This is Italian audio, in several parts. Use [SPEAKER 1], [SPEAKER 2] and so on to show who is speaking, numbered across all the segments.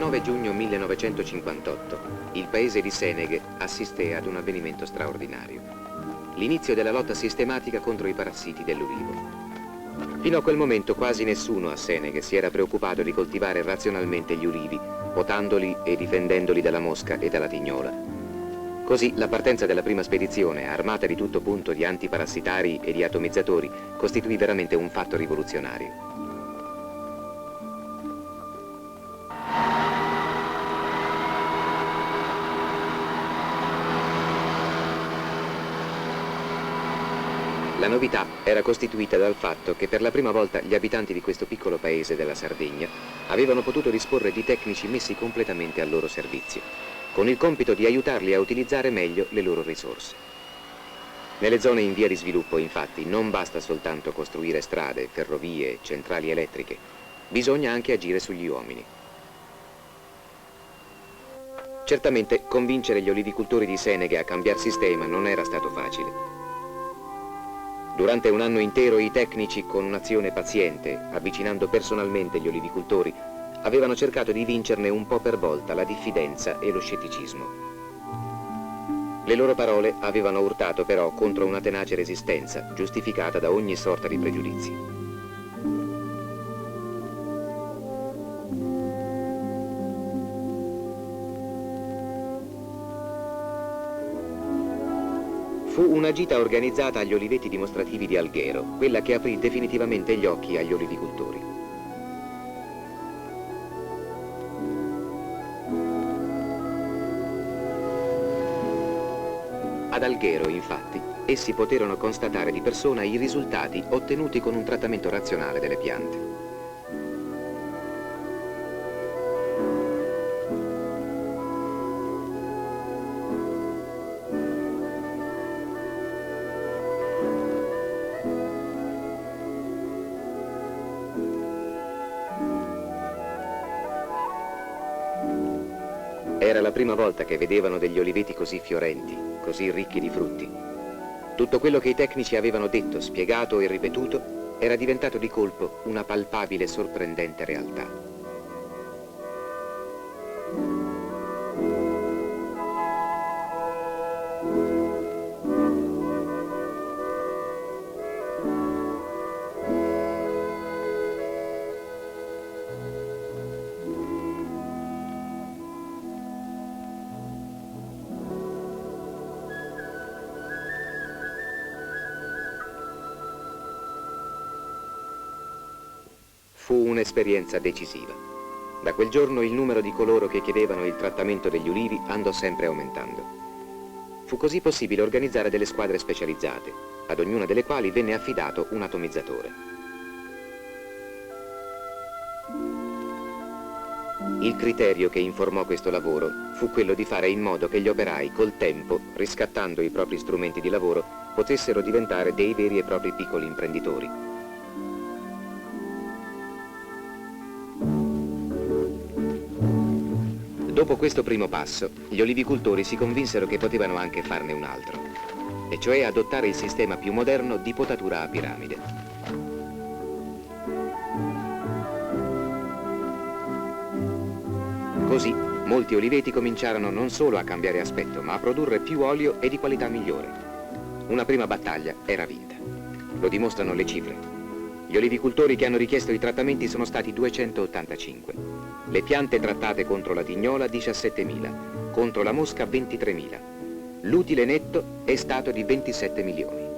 [SPEAKER 1] 19 giugno 1958 il paese di Seneghe assiste ad un avvenimento straordinario. L'inizio della lotta sistematica contro i parassiti dell'ulivo. Fino a quel momento quasi nessuno a Seneghe si era preoccupato di coltivare razionalmente gli ulivi, potandoli e difendendoli dalla mosca e dalla tignola. Così la partenza della prima spedizione, armata di tutto punto di antiparassitari e di atomizzatori, costituì veramente un fatto rivoluzionario. La novità era costituita dal fatto che per la prima volta gli abitanti di questo piccolo paese della Sardegna avevano potuto disporre di tecnici messi completamente al loro servizio, con il compito di aiutarli a utilizzare meglio le loro risorse. Nelle zone in via di sviluppo, infatti, non basta soltanto costruire strade, ferrovie, centrali elettriche, bisogna anche agire sugli uomini. Certamente convincere gli olivicoltori di Seneghe a cambiare sistema non era stato facile. Durante un anno intero i tecnici, con un'azione paziente, avvicinando personalmente gli olivicoltori, avevano cercato di vincerne un po' per volta la diffidenza e lo scetticismo. Le loro parole avevano urtato però contro una tenace resistenza, giustificata da ogni sorta di pregiudizi. Fu una gita organizzata agli oliveti dimostrativi di Alghero, quella che aprì definitivamente gli occhi agli olivicoltori. Ad Alghero, infatti, essi poterono constatare di persona i risultati ottenuti con un trattamento razionale delle piante. Era la prima volta che vedevano degli oliveti così fiorenti, così ricchi di frutti. Tutto quello che i tecnici avevano detto, spiegato e ripetuto era diventato di colpo una palpabile e sorprendente realtà. Fu un'esperienza decisiva. Da quel giorno il numero di coloro che chiedevano il trattamento degli ulivi andò sempre aumentando. Fu così possibile organizzare delle squadre specializzate, ad ognuna delle quali venne affidato un atomizzatore. Il criterio che informò questo lavoro fu quello di fare in modo che gli operai col tempo, riscattando i propri strumenti di lavoro, potessero diventare dei veri e propri piccoli imprenditori. Dopo questo primo passo, gli olivicoltori si convinsero che potevano anche farne un altro, e cioè adottare il sistema più moderno di potatura a piramide. Così, molti oliveti cominciarono non solo a cambiare aspetto, ma a produrre più olio e di qualità migliore. Una prima battaglia era vinta. Lo dimostrano le cifre. Gli olivicoltori che hanno richiesto i trattamenti sono stati 285. Le piante trattate contro la tignola 17.000, contro la mosca 23.000. L'utile netto è stato di 27 milioni.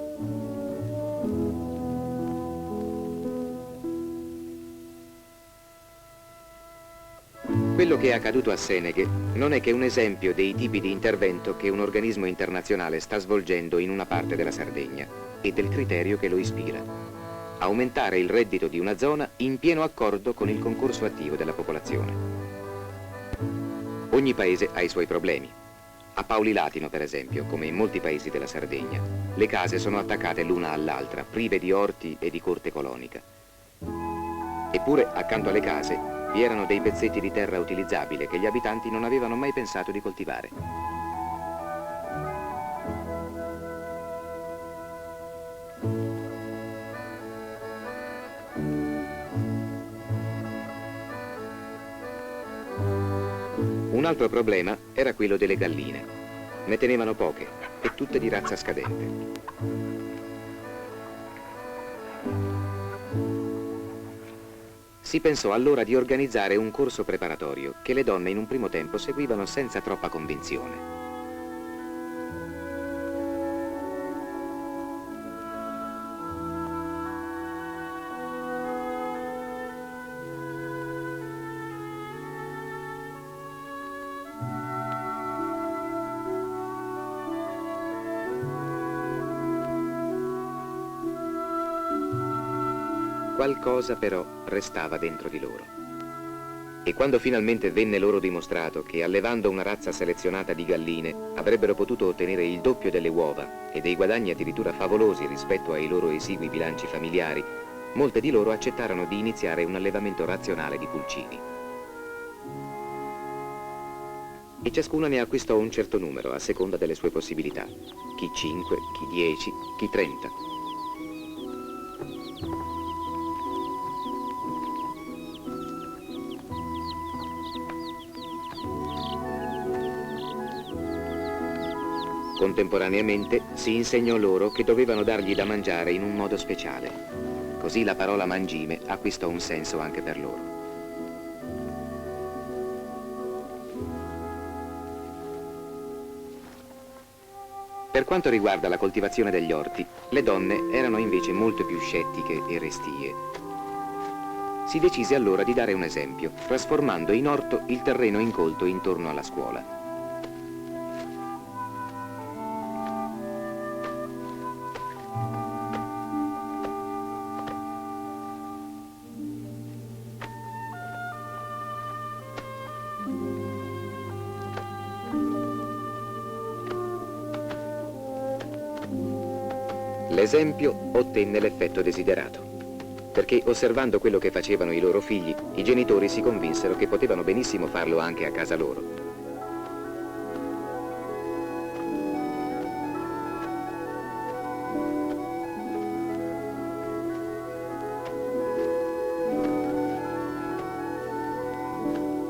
[SPEAKER 1] Quello che è accaduto a Seneghe non è che un esempio dei tipi di intervento che un organismo internazionale sta svolgendo in una parte della Sardegna e del criterio che lo ispira. Aumentare il reddito di una zona in pieno accordo con il concorso attivo della popolazione. Ogni paese ha i suoi problemi. A Paoli Latino, per esempio, come in molti paesi della Sardegna, le case sono attaccate l'una all'altra, prive di orti e di corte colonica. Eppure, accanto alle case, vi erano dei pezzetti di terra utilizzabile che gli abitanti non avevano mai pensato di coltivare. Un altro problema era quello delle galline. Ne tenevano poche e tutte di razza scadente. Si pensò allora di organizzare un corso preparatorio che le donne in un primo tempo seguivano senza troppa convinzione. Qualcosa però restava dentro di loro. E quando finalmente venne loro dimostrato che allevando una razza selezionata di galline avrebbero potuto ottenere il doppio delle uova e dei guadagni addirittura favolosi rispetto ai loro esigui bilanci familiari, molte di loro accettarono di iniziare un allevamento razionale di pulcini. E ciascuna ne acquistò un certo numero a seconda delle sue possibilità. Chi 5, chi 10, chi 30. Contemporaneamente si insegnò loro che dovevano dargli da mangiare in un modo speciale. Così la parola mangime acquistò un senso anche per loro. Per quanto riguarda la coltivazione degli orti, le donne erano invece molto più scettiche e restie. Si decise allora di dare un esempio, trasformando in orto il terreno incolto intorno alla scuola. L'esempio ottenne l'effetto desiderato, perché osservando quello che facevano i loro figli, i genitori si convinsero che potevano benissimo farlo anche a casa loro.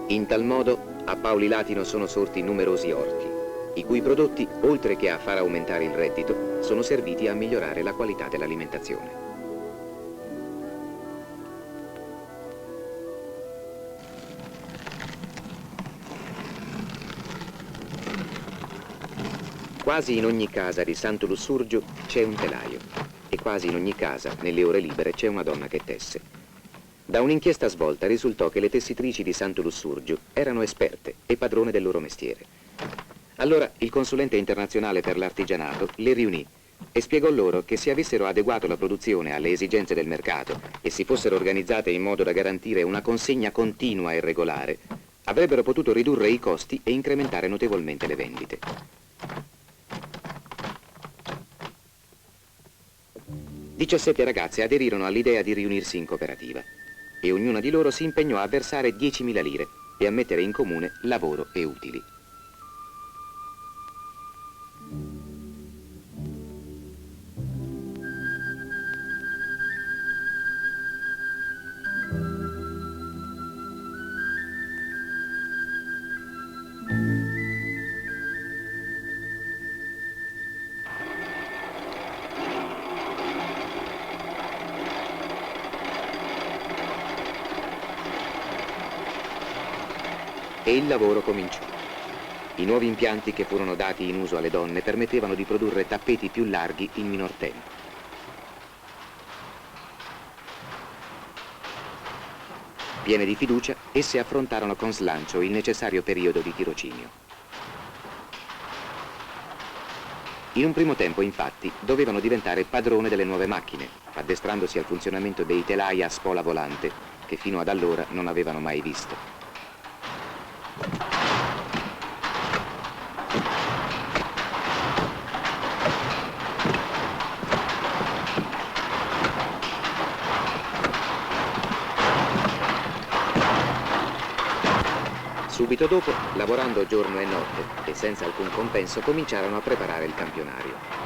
[SPEAKER 1] In tal modo a Paoli Latino sono sorti numerosi orti, i cui prodotti, oltre che a far aumentare il reddito, sono serviti a migliorare la qualità dell'alimentazione. Quasi in ogni casa di Santo Lussurgio c'è un telaio e quasi in ogni casa, nelle ore libere, c'è una donna che tesse. Da un'inchiesta svolta risultò che le tessitrici di Santo Lussurgio erano esperte e padrone del loro mestiere. Allora il consulente internazionale per l'artigianato le riunì e spiegò loro che se avessero adeguato la produzione alle esigenze del mercato e si fossero organizzate in modo da garantire una consegna continua e regolare, avrebbero potuto ridurre i costi e incrementare notevolmente le vendite. Diciassette ragazze aderirono all'idea di riunirsi in cooperativa e ognuna di loro si impegnò a versare 10.000 lire e a mettere in comune lavoro e utili. E il lavoro cominciò. I nuovi impianti che furono dati in uso alle donne permettevano di produrre tappeti più larghi in minor tempo. Piene di fiducia, esse affrontarono con slancio il necessario periodo di tirocinio. In un primo tempo, infatti, dovevano diventare padrone delle nuove macchine, addestrandosi al funzionamento dei telai a spola volante, che fino ad allora non avevano mai visto. Subito dopo, lavorando giorno e notte e senza alcun compenso, cominciarono a preparare il campionario.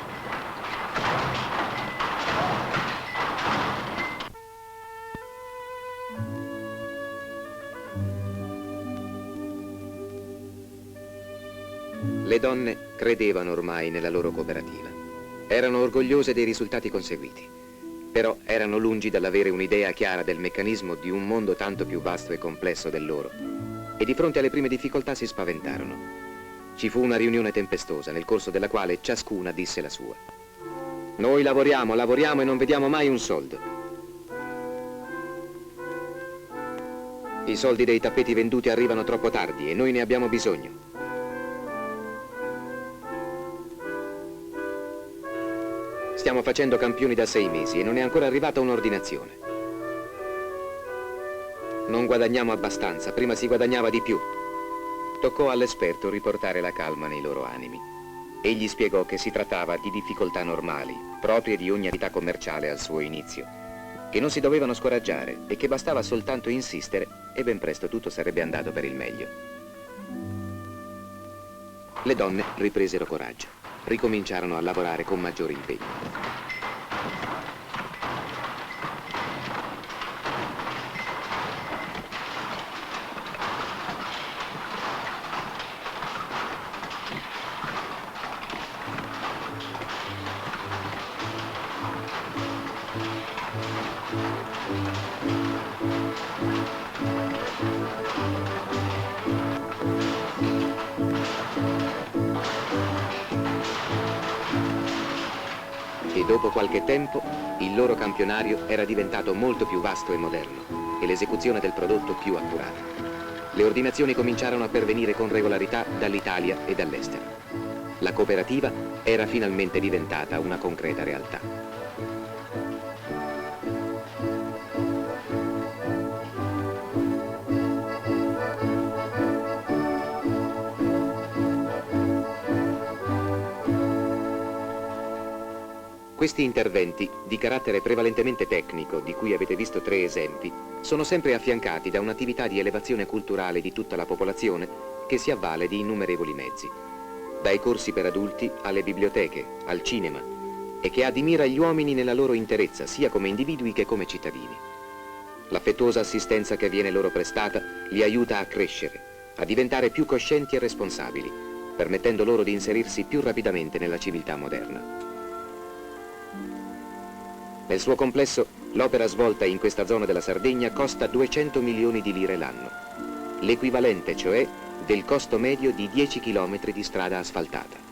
[SPEAKER 1] Le donne credevano ormai nella loro cooperativa. Erano orgogliose dei risultati conseguiti, però erano lungi dall'avere un'idea chiara del meccanismo di un mondo tanto più vasto e complesso del loro, e di fronte alle prime difficoltà si spaventarono. Ci fu una riunione tempestosa, nel corso della quale ciascuna disse la sua. Noi lavoriamo e non vediamo mai un soldo. I soldi dei tappeti venduti arrivano troppo tardi e noi ne abbiamo bisogno. Stiamo facendo campioni da 6 mesi e non è ancora arrivata un'ordinazione. Non guadagniamo abbastanza, prima si guadagnava di più. Toccò all'esperto riportare la calma nei loro animi. Egli spiegò che si trattava di difficoltà normali, proprie di ogni attività commerciale al suo inizio, che non si dovevano scoraggiare e che bastava soltanto insistere e ben presto tutto sarebbe andato per il meglio. Le donne ripresero coraggio. Ricominciarono a lavorare con maggiore impegno. E dopo qualche tempo il loro campionario era diventato molto più vasto e moderno e l'esecuzione del prodotto più accurata. Le ordinazioni cominciarono a pervenire con regolarità dall'Italia e dall'estero. La cooperativa era finalmente diventata una concreta realtà. Questi interventi, di carattere prevalentemente tecnico, di cui avete visto 3 esempi, sono sempre affiancati da un'attività di elevazione culturale di tutta la popolazione che si avvale di innumerevoli mezzi, dai corsi per adulti alle biblioteche, al cinema, e che ha di mira gli uomini nella loro interezza, sia come individui che come cittadini. L'affettuosa assistenza che viene loro prestata li aiuta a crescere, a diventare più coscienti e responsabili, permettendo loro di inserirsi più rapidamente nella civiltà moderna. Nel suo complesso, l'opera svolta in questa zona della Sardegna costa 200 milioni di lire l'anno, l'equivalente cioè del costo medio di 10 chilometri di strada asfaltata.